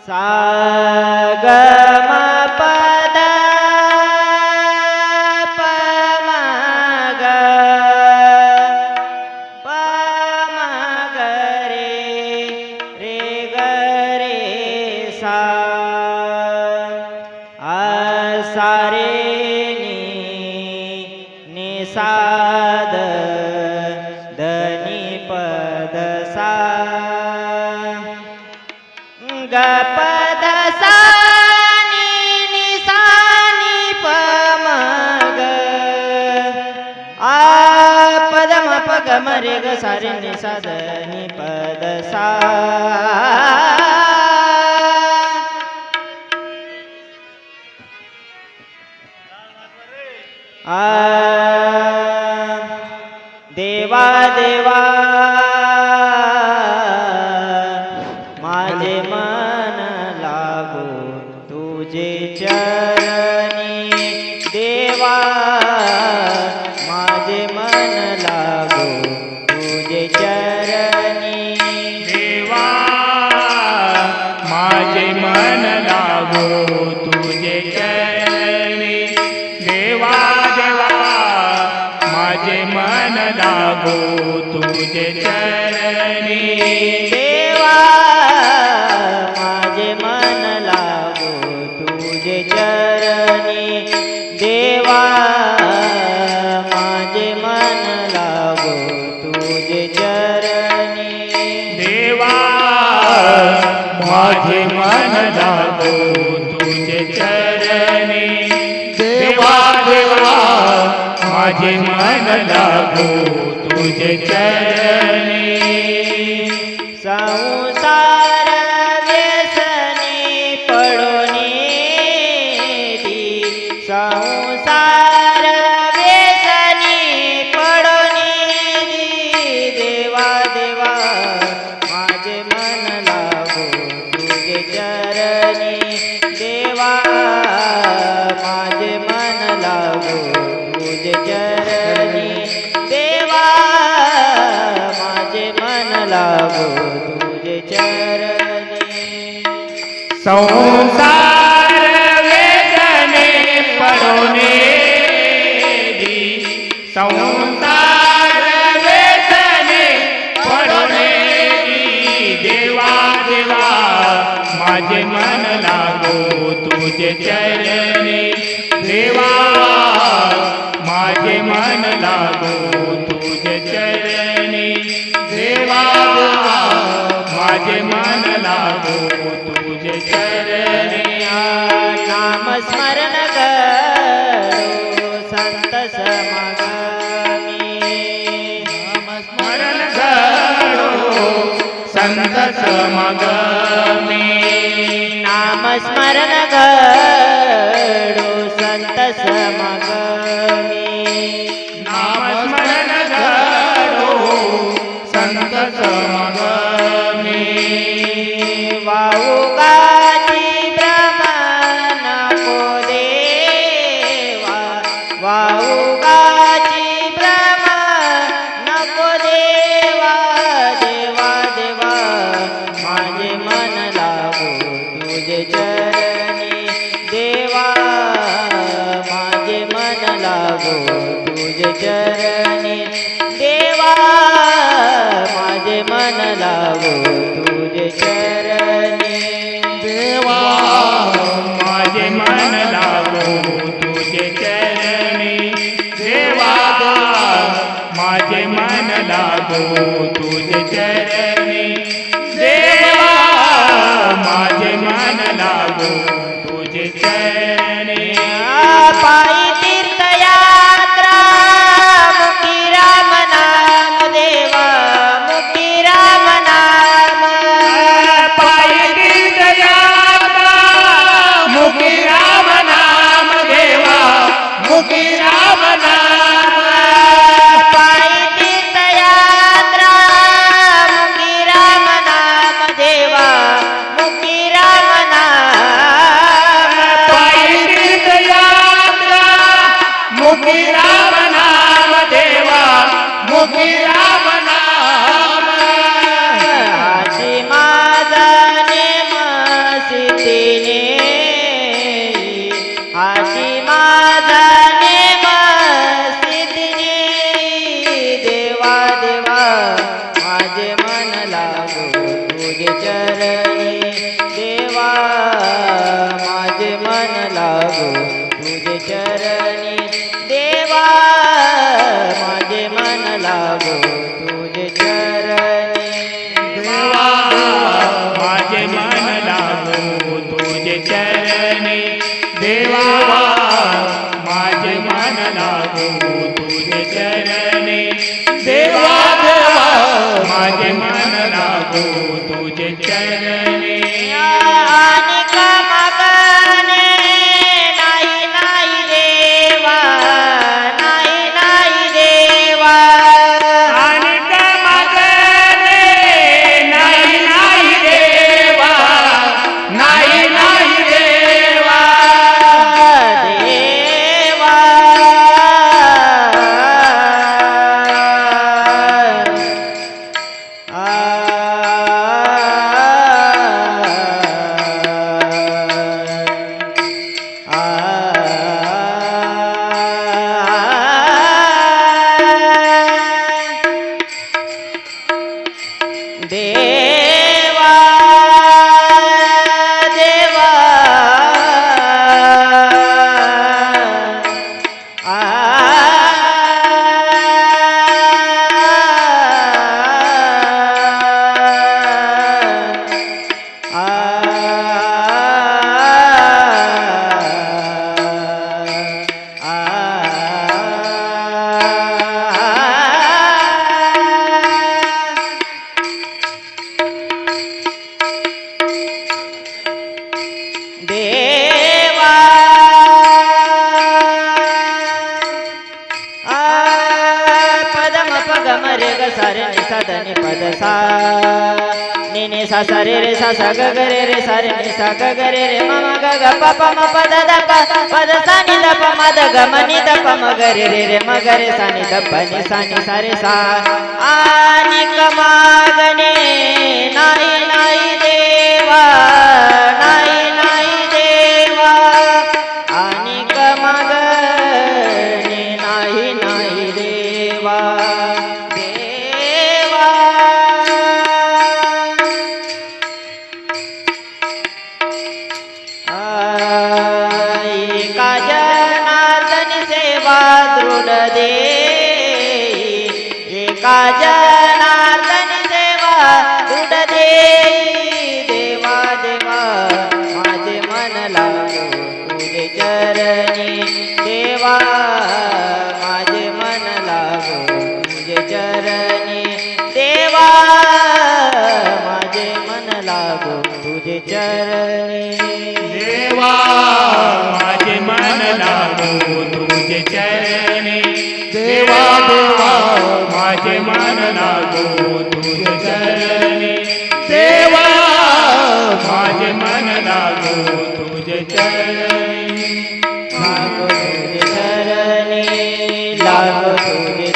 सा ग म प द प म ग प म ग रे ग रे सा सा रे नि सा द ध नि प द सा ग प द सा नि सा नि प म ग प द म प ग म रे ग सा रे नि सा द नि प द सा देवा देवा माझे मन लागो तुझे चरणी देवा माझे मन लागो तुझे चरणी देवा माझे मन लागो तुझे चरणी देवा देवा माझे मन लागो तुझे चरणी देवा माझे मन लागो तुझे चरणी देवा माझे मन लागो तुझे चरणी देवा माझे मन लागो तुझे चरणी देवा देवा माझे मन लागो तुझे चरणी संसार व्यसनी पडोनी संसार व्यसनी पडोनी देवा देवा माझे मन लागो तुझे चरणी देवा माझे मन लागो तुझे चरणी देवा माझे मन लागो तुझे चरणी संसार वेदने पडोने संसार वेदने पडोने देवा देवा माझे मन लागो तुझे चरणी देवा माझे मन लागो तुझे चरणी देवा माझे मन लागो तुझे चरणी नाम स्मरण करो संत समागमी नाम स्मरण करो संत समागमी नाम स्मरण करो संत समागमी नाम स्मरण करो संत समागमी वाऊगाची ब्रह्म नको देवा वाऊगाची ब्रह्म नको देवा देवा देवा माझे मन लागो तुझे चरणी देवा माझे मन लागो तुझे चरणी देवा माझे मन लागो तुझे चरणी देवा माझे मन लागो तुझे चरणी देवा माझे मन लागो तुझे चरणी देवा माझे मन लागो तुझे चरणी पायी तीर्थयात्रा मुखी राम नाम देवा मुखी राम नाम पायी तीर्थयात्रा मुखी राम नाम देवा मुखी राम नाम पायी तीर्थयात्रा मुखी माझे मन लागो तुझे चरणी देवा माझे मन लागो तुझे चरणी देवा माझे मन लागो तुझे चरणी देवा माझे मन लागो तुझे चरणी देवा माझे मन लागो तुझे चरणी देवा माझे मन लागो तुझे चरणी अनेक मागणे नाही नाही देवा नाही नाही देवा अनेक मागणे नाही नाही देवा नाही नाही देवा देवा देवा देवा देवा पदम पगम रे ग सा रे नि सा ध नि पद सा नि नि सा सा रे सा सा ग ग रे सा रे नि सा ग ग रे म म ग ग प प म प द द प पद सा नि द प म द ग म नि द प म ग रे म ग रे सा नि द प नि सा रे सा अनेक मागणे नाही नाही देवा नाही नाही देवा अनेक मागणे नाही नाही देवा देवा एका जनार्दनी सेवा दृढ देई एका जनार्दनी सेवा दृढ देई देवा देवा माझे मन लागो तुझे चरणी देवा माझे मन लागो तुझे चरणी देवा माझे मन लागो तुझे चरणी देवा माझे मन लागो तुझे चरणी देवा देवा माझे मन लागो तुझे चरणी देवा माझे मन लागो तुझे चरणी लागो तुझे चरणी लागो तुझे